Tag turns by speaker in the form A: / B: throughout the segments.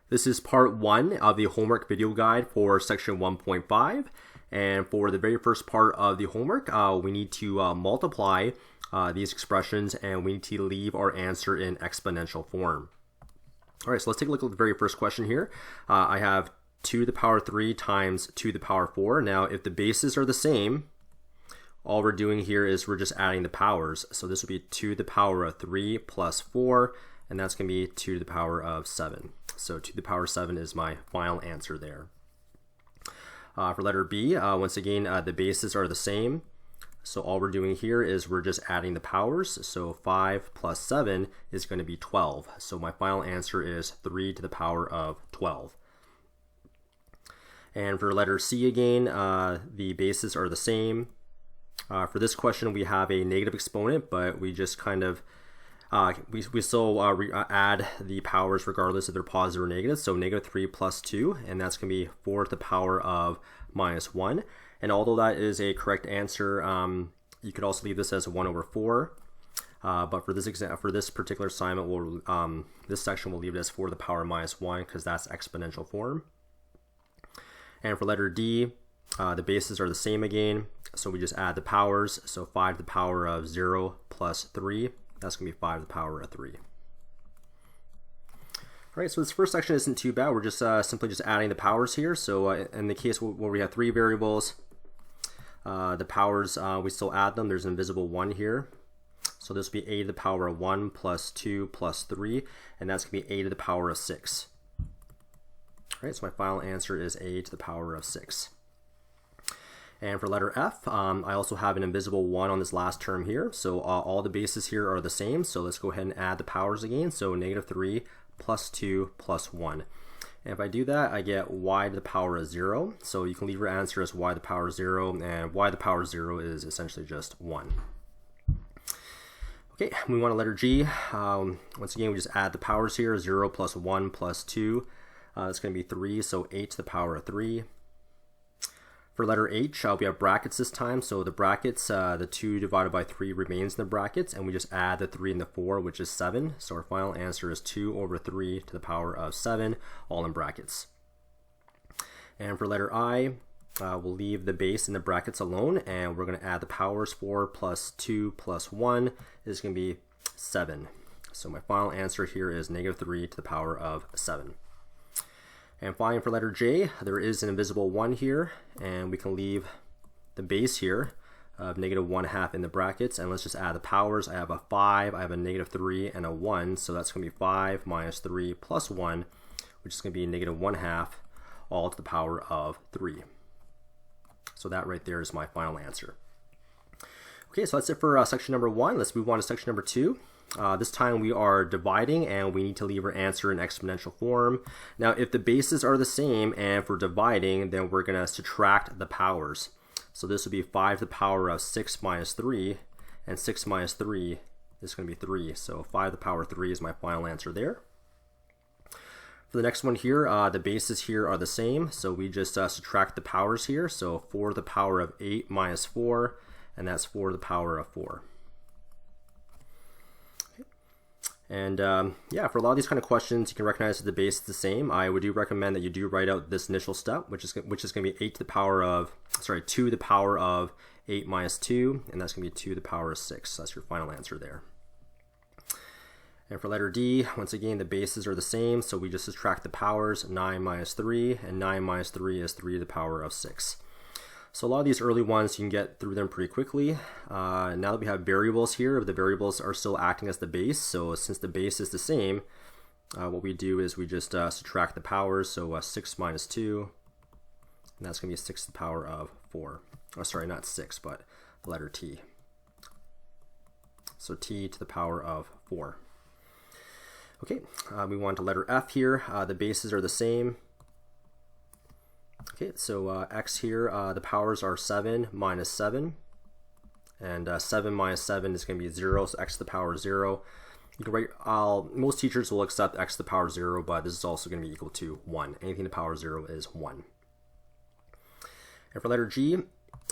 A: This is part 1 of the homework video guide for section 1.5. And for the very first part of the homework, we need to multiply these expressions, and we need to leave our answer in exponential form. All right, so let's take a look at the very first question here. I have 2 to the power 3 times 2 to the power 4. Now, if the bases are the same, all we're doing here is we're just adding the powers. So this would be 2 to the power of 3 plus 4, and that's going to be 2 to the power of 7. So 2 to the power 7 is my final answer there. For letter B, once again, the bases are the same. So all we're doing here is we're just adding the powers. So 5 plus 7 is going to be 12. So my final answer is 3 to the power of 12. And for letter C again, the bases are the same. For this question, we have a negative exponent, but we just kind of we still add the powers regardless if they're positive or negative. So negative 3 plus 2, and that's going to be 4 to the power of minus 1. And although that is a correct answer, you could also leave this as 1 over 4. But for this particular assignment, this section will leave it as 4 to the power of minus 1 because that's exponential form. And for letter D, the bases are the same again. So we just add the powers. So 5 to the power of 0 plus 3. That's going to be 5 to the power of 3. All right, so this first section isn't too bad. We're just simply just adding the powers here. So in the case where we have 3 variables, the powers, we still add them. There's an invisible 1 here. So this will be a to the power of 1 plus 2 plus 3, and that's going to be a to the power of 6. All right, so my final answer is a to the power of 6. And for letter F, I also have an invisible 1 on this last term here. So all the bases here are the same. So let's go ahead and add the powers again. So negative 3 plus 2 plus 1. And if I do that, I get y to the power of 0. So you can leave your answer as y to the power of 0. And y to the power of 0 is essentially just 1. Okay, moving on to letter G. Once again, we just add the powers here. 0 plus 1 plus 2. It's going to be 3. So 8 to the power of 3. For letter H, we have brackets this time. So the brackets, the 2 divided by 3 remains in the brackets, and we just add the 3 and the 4, which is 7. So our final answer is 2 over 3 to the power of 7, all in brackets. And for letter I, we'll leave the base in the brackets alone, and we're going to add the powers. 4 plus 2 plus 1 is going to be 7. So my final answer here is negative 3 to the power of 7. And finally, for letter J, there is an invisible 1 here, and we can leave the base here of negative 1/2 in the brackets, and let's just add the powers. I have a 5, I have a negative 3, and a 1, so that's going to be 5 minus 3 plus 1, which is going to be negative 1/2, all to the power of 3. So that right there is my final answer. Okay, so that's it for section number 1. Let's move on to section number 2. This time we are dividing, and we need to leave our answer in exponential form. Now, if the bases are the same and for dividing, then we're going to subtract the powers. So this would be 5 to the power of 6 minus 3, and 6 minus 3 is going to be 3. So 5 to the power of 3 is my final answer there. For the next one here, the bases here are the same, so we just subtract the powers here. So 4 to the power of 8 minus 4, and that's 4 to the power of 4. And yeah, for a lot of these kind of questions, you can recognize that the base is the same. I would recommend that you do write out this initial step, which is going to be 2 to the power of 8 minus 2, and that's going to be 2 to the power of 6. So that's your final answer there. And for letter D, once again, the bases are the same, so we just subtract the powers. 9 minus 3, and 9 minus 3 is 3 to the power of 6. So a lot of these early ones, you can get through them pretty quickly. Now that we have variables here, the variables are still acting as the base. So since the base is the same, what we do is we just subtract the powers. So 6 minus 2, and that's going to be 6 to the power of 4. Oh, sorry, not 6, but the letter T. So T to the power of 4. Okay, we want to letter F here. The bases are the same. Okay, so x here, the powers are 7 minus 7, and 7 minus 7 is going to be 0, so x to the power 0. You can write, most teachers will accept x to the power 0, but this is also going to be equal to 1. Anything to the power 0 is 1. And for letter G,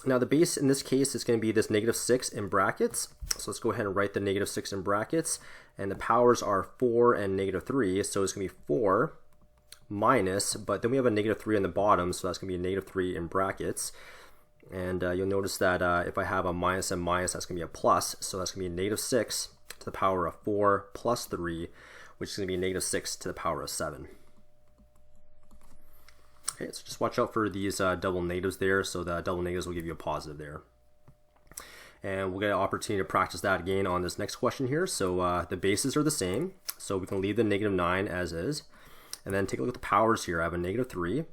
A: now the base in this case is going to be this negative 6 in brackets. So let's go ahead and write the negative 6 in brackets, and the powers are 4 and negative 3, so it's going to be 4 minus, but then we have a negative 3 on the bottom, so that's going to be a negative 3 in brackets. And you'll notice that if I have a minus and minus, that's going to be a plus, so that's going to be a negative 6 to the power of 4 plus 3, which is going to be a negative 6 to the power of 7. Okay, so just watch out for these double negatives there, so the double negatives will give you a positive there. And we'll get an opportunity to practice that again on this next question here. So the bases are the same, so we can leave the negative 9 as is. And then take a look at the powers here. I have a negative 3.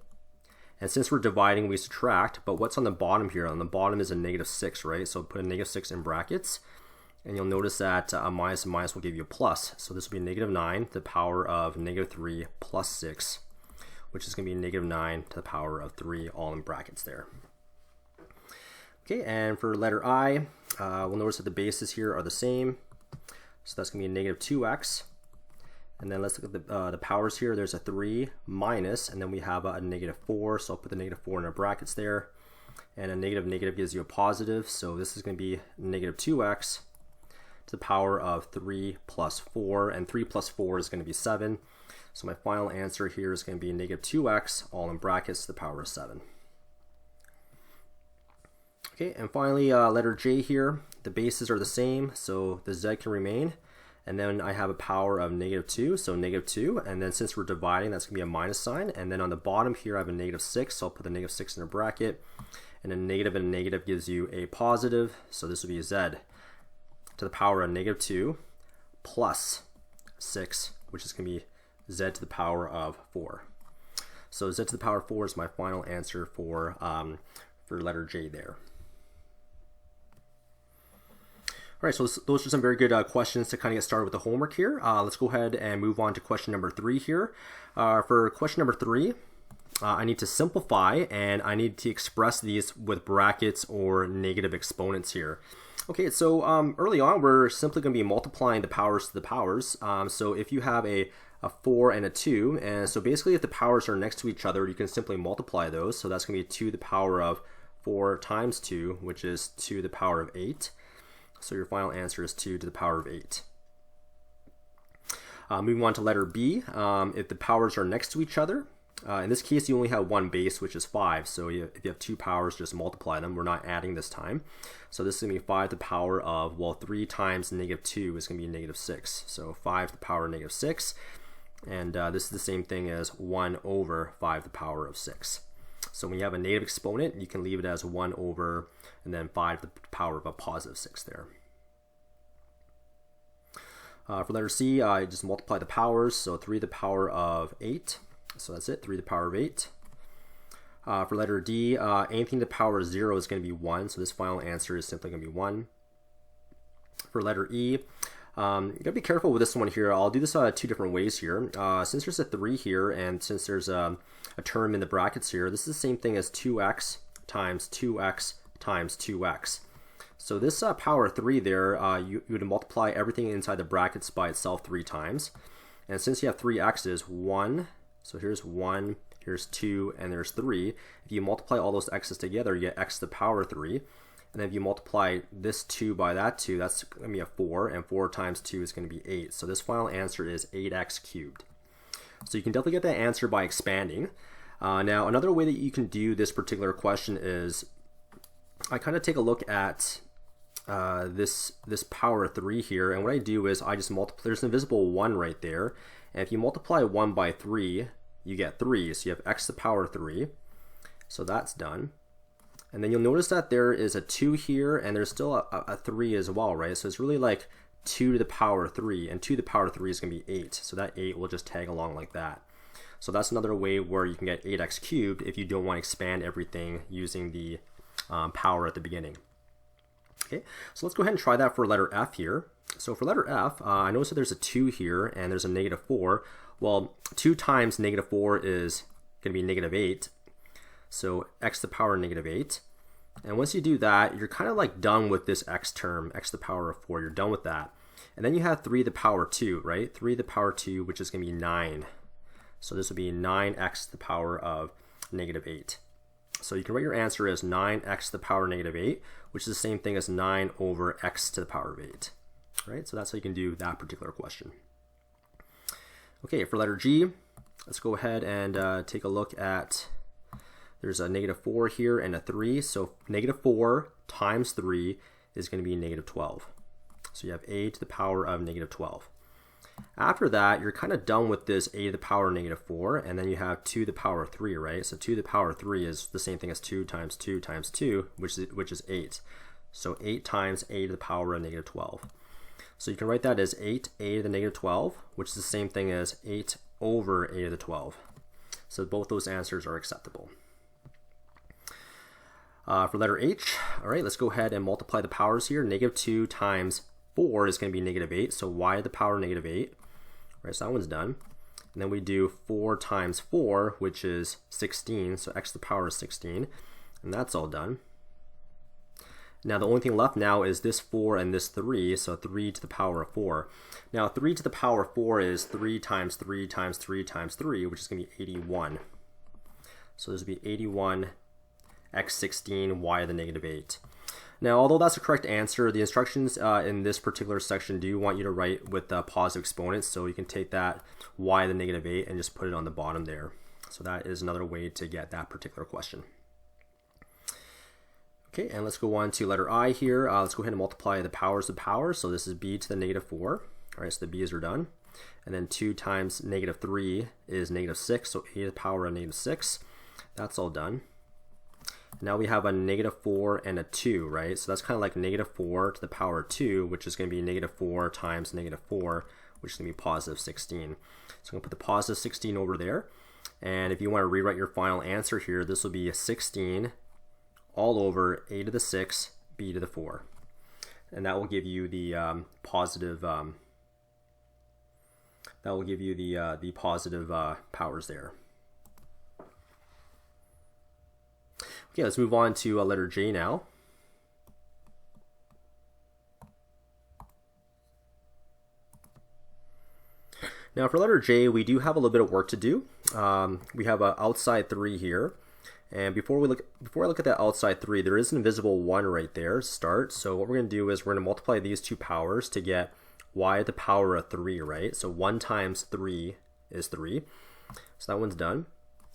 A: And since we're dividing, we subtract, but what's on the bottom here? On the bottom is a negative 6, right? So put a negative 6 in brackets. And you'll notice that a minus and minus will give you a plus. So this will be a negative 9 to the power of negative 3 plus 6, which is going to be negative 9 to the power of 3, all in brackets there. Okay, and for letter I, we'll notice that the bases here are the same. So that's going to be a negative 2x. And then let's look at the powers here. There's a 3 minus, and then we have a negative 4. So I'll put the negative 4 in our brackets there. And a negative negative gives you a positive. So this is going to be negative 2x to the power of 3 plus 4. And 3 plus 4 is going to be 7. So my final answer here is going to be negative 2x, all in brackets, to the power of 7. Okay, and finally letter J here. The bases are the same, so the z can remain. And then I have a power of negative 2, so negative 2. And then since we're dividing, that's going to be a minus sign. And then on the bottom here, I have a negative 6, so I'll put the negative 6 in a bracket. And a negative gives you a positive, so this will be z to the power of negative 2 plus 6, which is going to be z to the power of 4. So z to the power of 4 is my final answer for letter J there. All right, so those are some very good questions to kind of get started with the homework here. Let's go ahead and move on to question number 3 here. For question number 3, I need to simplify, and I need to express these with brackets or negative exponents here. Okay, so early on, we're simply going to be multiplying the powers to the powers. So if you have a 4 and a 2, and so basically if the powers are next to each other, you can simply multiply those. So that's going to be 2 to the power of 4 times 2, which is 2 to the power of 8. So your final answer is 2 to the power of 8. Moving on to letter B, if the powers are next to each other, in this case you only have one base, which is 5. So if you have 2 powers, just multiply them. We're not adding this time. So this is going to be 5 to the power of, well, 3 times negative 2 is going to be negative 6. So 5 to the power of negative 6. And this is the same thing as 1 over 5 to the power of 6. So when you have a negative exponent, you can leave it as 1 over and then 5 to the power of a positive 6 there. For letter C, I just multiply the powers, so 3 to the power of 8. So that's it, 3 to the power of 8. For letter D, anything to the power of 0 is going to be 1, so this final answer is simply going to be 1. For letter E, you got to be careful with this one here. I'll do this 2 different ways here. Since there's a 3 here, and since there's a term in the brackets here, this is the same thing as 2x times 2x times 2x. So this power 3 there, you would multiply everything inside the brackets by itself 3 times. And since you have 3 x's, 1, so here's 1, here's 2, and there's 3. If you multiply all those x's together, you get x to the power 3. And then if you multiply this 2 by that 2, that's going to be a 4, and 4 times 2 is going to be 8. So this final answer is 8x cubed. So you can definitely get that answer by expanding. Now, another way that you can do this particular question is I kind of take a look at this power 3 here, and what I do is I just multiply. There's an invisible 1 right there, and if you multiply 1 by 3, you get 3. So you have x to the power 3. So that's done. And then you'll notice that there is a 2 here, and there's still a 3 as well, right? So it's really like 2 to the power 3, and 2 to the power 3 is going to be 8. So that 8 will just tag along like that. So that's another way where you can get 8x cubed if you don't want to expand everything using the power at the beginning. Okay, so let's go ahead and try that for letter F here. So for letter F, I notice that there's a 2 here, and there's a negative 4. Well, 2 times negative 4 is going to be negative 8. So x to the power of negative 8. And once you do that, you're kind of like done with this x term, x to the power of 4. You're done with that. And then you have 3 to the power 2, right? 3 to the power 2, which is going to be 9. So this will be 9x to the power of negative 8. So you can write your answer as 9x to the power of negative 8, which is the same thing as 9 over x to the power of 8. Right? So that's how you can do that particular question. Okay, for letter G, let's go ahead and take a look at, there's a -4 here and a 3. So -4 times 3 is going to be -12. So you have a to the power of -12. After that, you're kind of done with this a to the power of -4, and then you have 2 to the power of 3, right? So 2 to the power of 3 is the same thing as 2 times 2 times 2, which is 8. So 8 times a to the power of -12. So you can write that as 8a to the -12, which is the same thing as 8 over a to the 12. So both those answers are acceptable. For letter H, all right, let's go ahead and multiply the powers here. -2 times 4 is going to be -8, so y to the power of -8. All right, so that one's done. And then we do 4 times 4, which is 16, so x to the power of 16, and that's all done. Now the only thing left now is this 4 and this 3, so 3 to the power of 4. Now 3 to the power of 4 is 3 times 3 times 3 times 3, which is going to be 81. So this would be 81 x 16 y to the -8. Now, although that's the correct answer, the instructions in this particular section do want you to write with positive exponents, so you can take that y to the -8 and just put it on the bottom there. So that is another way to get that particular question. Okay, and let's go on to letter I here. Let's go ahead and multiply the powers of powers. So this is b to the -4. All right, so the b's are done. And then 2 times -3 is -6, so a to the power of -6. That's all done. Now we have a -4 and a 2, right? So that's kind of like -4 to the power of 2, which is going to be -4 times -4, which is going to be positive 16. So I'm going to put the positive 16 over there. And if you want to rewrite your final answer here, this will be a 16 all over a to the 6, b to the 4. And that will give you the positive, powers there. Okay, let's move on to letter J now. Now for letter J, we do have a little bit of work to do. We have an outside 3 here. And before I look at that outside 3, there is an invisible 1 right there, start. So what we're going to do is we're going to multiply these two powers to get y to the power of 3, right? So 1 times 3 is 3. So that one's done.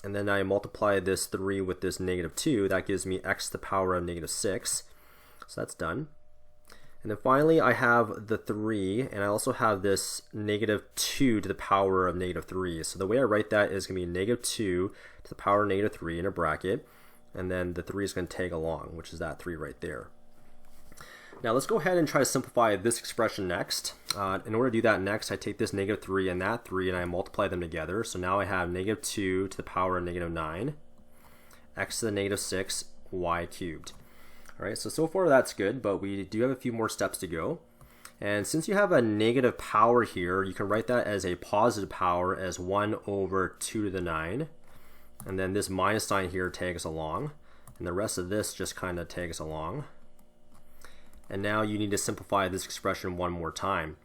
A: And then I multiply this 3 with this -2. That gives me x to the power of -6. So that's done. And then finally, I have the 3, and I also have this -2 to the power of -3. So the way I write that is going to be -2 to the power of -3 in a bracket, and then the 3 is going to tag along, which is that 3 right there. Now let's go ahead and try to simplify this expression next. In order to do that next, I take this -3 and that 3 and I multiply them together. So now I have -2 to the power of -9, x to the -6, y cubed. All right, so far that's good, but we do have a few more steps to go. And since you have a negative power here, you can write that as a positive power as 1 over 2 to the 9. And then this minus sign here tags along. And the rest of this just kind of tags along. And now you need to simplify this expression one more time.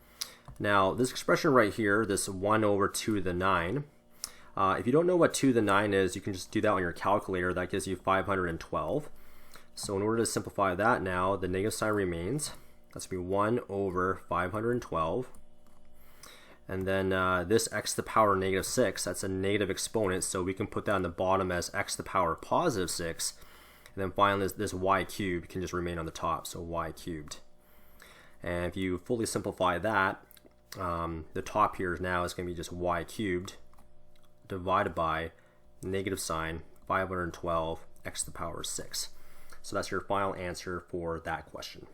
A: Now this expression right here, this 1 over 2 to the 9, if you don't know what 2 to the 9 is, you can just do that on your calculator. That gives you 512. So in order to simplify that now, the negative sign remains. That's going to be 1 over 512. And then this x to the power -6, that's a negative exponent, so we can put that on the bottom as x to the power positive 6. And then finally, this y cubed can just remain on the top, so y cubed. And if you fully simplify that, the top here now is going to be just y cubed divided by negative sign 512 x to the power 6. So that's your final answer for that question.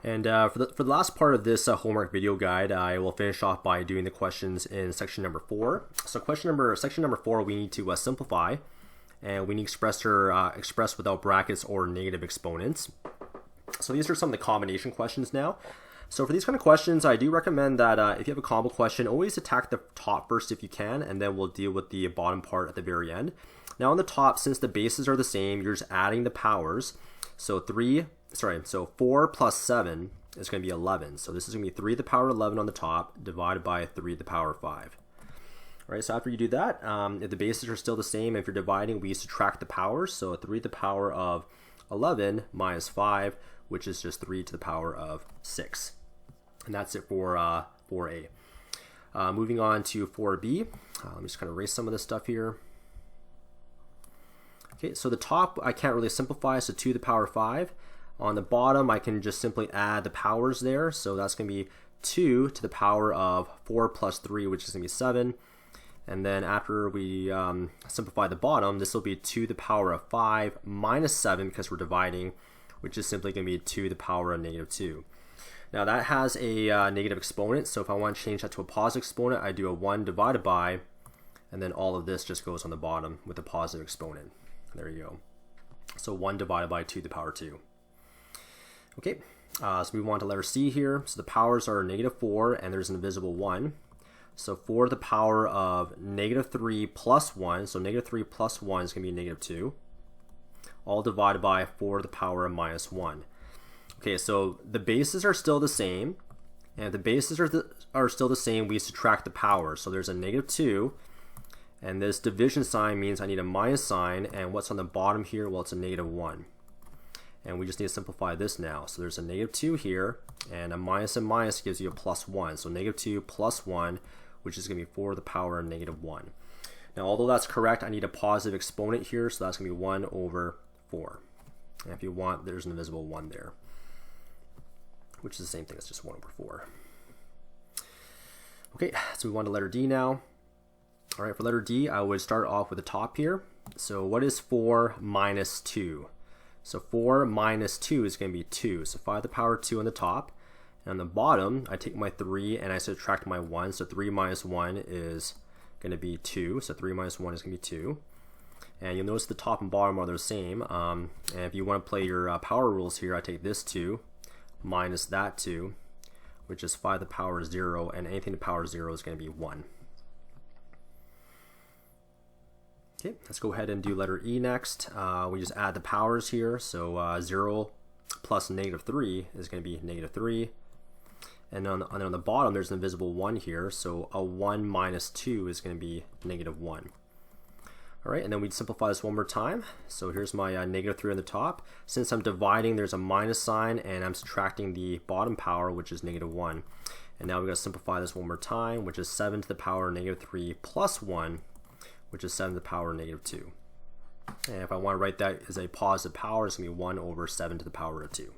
A: And for the last part of this homework video guide, I will finish off by doing the questions in section number 4. So section number 4, we need to simplify, and we need to express without brackets or negative exponents. So these are some of the combination questions now. So for these kind of questions, I do recommend that if you have a combo question, always attack the top first if you can, and then we'll deal with the bottom part at the very end. Now on the top, since the bases are the same, you're just adding the powers. So 4 plus 7 is going to be 11. So this is going to be 3 to the power 11 on the top divided by 3 to the power 5. All right, so after you do that, if the bases are still the same, if you're dividing, we subtract the powers. So 3 to the power of 11 minus 5, which is just 3 to the power of 6. And that's it for 4A. Moving on to 4b. Let me just kind of erase some of this stuff here. Okay, so the top I can't really simplify, so 2 to the power 5. On the bottom I can just simply add the powers there, so that's going to be 2 to the power of 4 plus 3, which is going to be 7. And then after we simplify the bottom, this will be 2 to the power of 5 minus 7 because we're dividing, which is simply going to be 2 to the power of negative 2. Now that has a negative exponent, so if I want to change that to a positive exponent, I do a 1 divided by, and then all of this just goes on the bottom with a positive exponent. There you go. So 1 divided by 2 to the power 2. Okay, so move on to letter C here. So the powers are negative 4 and there's an invisible 1. So 4 to the power of negative 3 plus 1, so negative 3 plus 1 is going to be negative 2, all divided by 4 to the power of minus 1. Okay, so the bases are still the same, and if the bases are still the same, we subtract the power. So there's a negative 2, and this division sign means I need a minus sign, and what's on the bottom here? Well, it's a negative 1. And we just need to simplify this now. So there's a negative 2 here, and a minus and minus gives you a plus 1. So negative 2 plus 1, which is going to be 4 to the power of negative 1. Now, although that's correct, I need a positive exponent here, so that's going to be 1 over 4. And if you want, there's an invisible 1 there, which is the same thing as just 1 over 4. Okay, so we move on to letter D now. All right, for letter D, I would start off with the top here. So what is 4 minus 2? So 4 minus 2 is going to be 2. So 5 to the power 2 on the top. And on the bottom, I take my 3 and I subtract my 1. So 3 minus 1 is going to be 2. So 3 minus 1 is going to be 2. And you'll notice the top and bottom are the same. And if you want to play your power rules here, I take this 2 minus that 2, which is 5 to the power 0. And anything to the power 0 is going to be 1. Okay, let's go ahead and do letter E next. We just add the powers here. So 0 plus negative 3 is going to be negative 3. And on the bottom, there's an invisible 1 here. So a 1 minus 2 is going to be negative 1. All right, and then we'd simplify this one more time. So here's my negative 3 on the top. Since I'm dividing, there's a minus sign, and I'm subtracting the bottom power, which is negative 1. And now we're going to simplify this one more time, which is 7 to the power negative 3 plus 1, which is 7 to the power negative 2. And if I want to write that as a positive power, it's going to be 1 over 7 to the power of 2.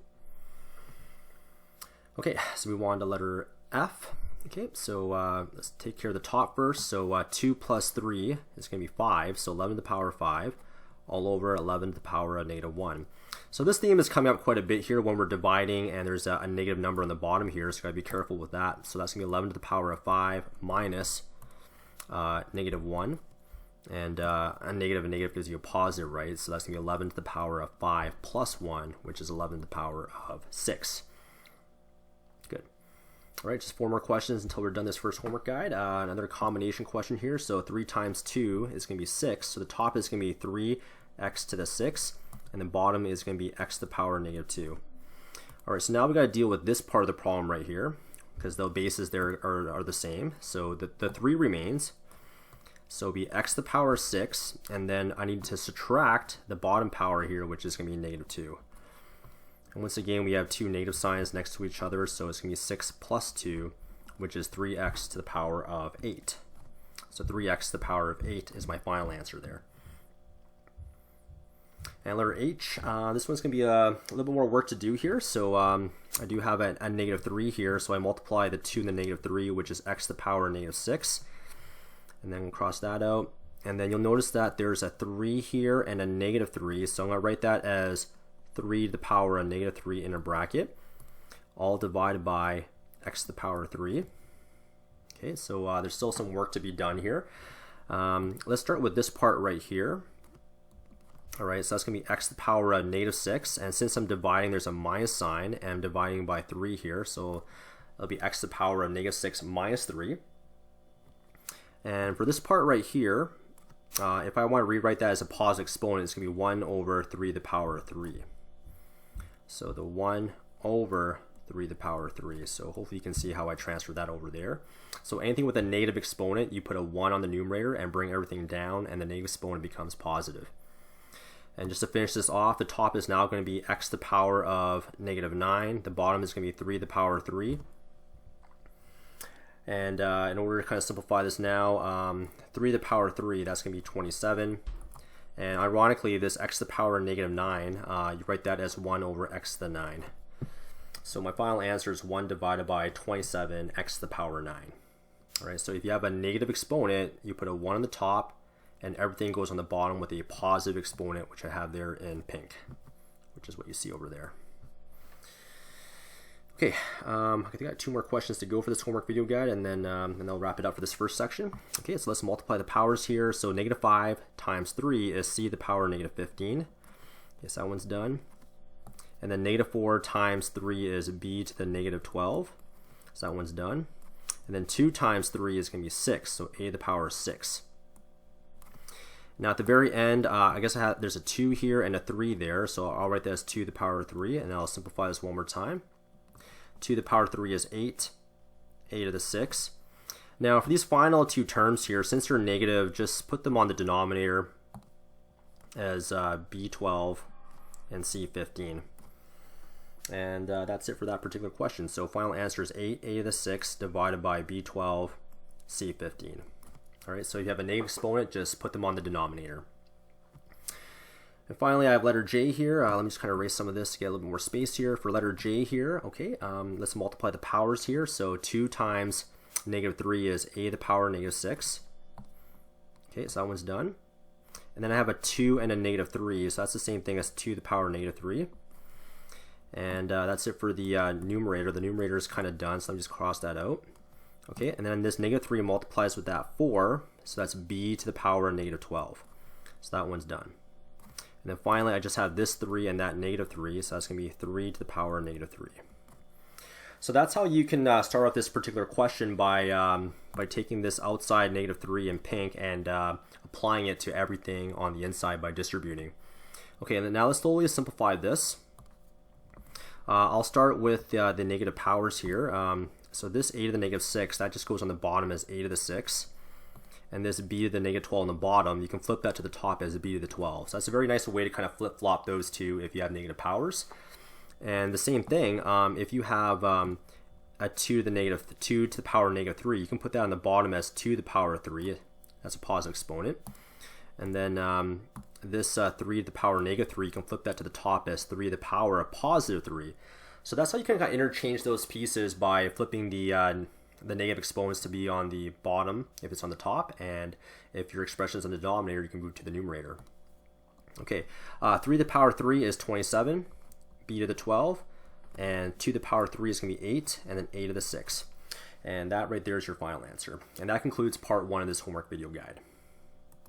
A: Okay, so we move on to letter F. Okay, so let's take care of the top first. So 2 plus 3 is going to be 5, so 11 to the power of 5, all over 11 to the power of negative 1. So this theme is coming up quite a bit here when we're dividing, and there's a negative number on the bottom here, so you got to be careful with that. So that's going to be 11 to the power of 5 minus negative 1. And a negative gives you a positive, right? So that's going to be 11 to the power of 5 plus 1, which is 11 to the power of 6. Good. All right, just 4 more questions until we're done this first homework guide. Another combination question here. So 3 times 2 is going to be 6. So the top is going to be 3x to the 6, and the bottom is going to be x to the power of negative 2. All right, so now we got to deal with this part of the problem right here, because the bases there are the same. So the 3 remains. So it'll be x to the power of 6, and then I need to subtract the bottom power here, which is going to be negative 2. And once again, we have 2 negative signs next to each other, so it's going to be 6 plus 2, which is 3x to the power of 8. So 3x to the power of 8 is my final answer there. And letter H, this one's going to be a little bit more work to do here. So I do have a negative 3 here, so I multiply the 2 and the negative 3, which is x to the power of negative 6. And then we'll cross that out. And then you'll notice that there's a 3 here and a negative 3. So I'm going to write that as 3 to the power of negative 3 in a bracket, all divided by x to the power of 3. Okay, so there's still some work to be done here. Let's start with this part right here. All right, so that's going to be x to the power of negative 6. And since I'm dividing, there's a minus sign, and I'm dividing by 3 here. So it'll be x to the power of negative 6 minus 3. And for this part right here, if I want to rewrite that as a positive exponent, it's going to be 1 over 3 to the power of 3. So the 1 over 3 to the power of 3. So hopefully you can see how I transfer that over there. So anything with a negative exponent, you put a 1 on the numerator and bring everything down, and the negative exponent becomes positive. And just to finish this off, the top is now going to be x to the power of negative 9. The bottom is going to be 3 to the power of 3. And in order to kind of simplify this now, 3 to the power 3, that's going to be 27. And ironically, this x to the power negative 9, you write that as 1 over x to the 9. So my final answer is 1 divided by 27, x to the power 9. All right, so if you have a negative exponent, you put a 1 on the top, and everything goes on the bottom with a positive exponent, which I have there in pink, which is what you see over there. Okay, I think I got 2 more questions to go for this homework video guide, and then I'll wrap it up for this first section. Okay, so let's multiply the powers here. So negative 5 times 3 is c to the power negative 15. Yes, that one's done. And then negative 4 times 3 is b to the negative 12. So that one's done. And then 2 times 3 is going to be 6, so a to the power 6. Now at the very end, I guess there's a 2 here and a 3 there, so I'll write that as 2 to the power 3, and I'll simplify this one more time. 2 to the power 3 is 8, a to the 6. Now for these final 2 terms here, since they're negative, just put them on the denominator as b12 and c15. And that's it for that particular question. So final answer is 8, a to the 6 divided by b12, c15. All right, so if you have a negative exponent, just put them on the denominator. And finally, I have letter J here. Let me just kind of erase some of this to get a little bit more space here. For letter J here, okay, let's multiply the powers here. So 2 times negative 3 is a to the power negative 6. Okay, so that one's done. And then I have a 2 and a negative 3, so that's the same thing as 2 to the power negative 3. And that's it for the numerator. The numerator is kind of done, so let me just cross that out. Okay, and then this negative 3 multiplies with that 4, so that's b to the power negative 12. So that one's done. And then finally, I just have this 3 and that negative 3, so that's going to be 3 to the power negative 3. So that's how you can start off this particular question by taking this outside negative 3 in pink and applying it to everything on the inside by distributing. Okay, and then now let's slowly simplify this. I'll start with the negative powers here. So this a to the negative 6, that just goes on the bottom as a to the 6. And this b to the negative 12 on the bottom, you can flip that to the top as a b to the 12. So that's a very nice way to kind of flip-flop those two if you have negative powers. And the same thing, if you have a 2 to the power negative 3, you can put that on the bottom as 2 to the power 3. That's a positive exponent. And then this 3 to the power negative 3, you can flip that to the top as 3 to the power a positive 3. So that's how you can kind of interchange those pieces by flipping the negative exponents to be on the bottom if it's on the top, and if your expression is on the denominator, you can move to the numerator. Okay, 3 to the power 3 is 27, b to the 12, and 2 to the power 3 is going to be 8, and then a to the 6. And that right there is your final answer. And that concludes part 1 of this homework video guide.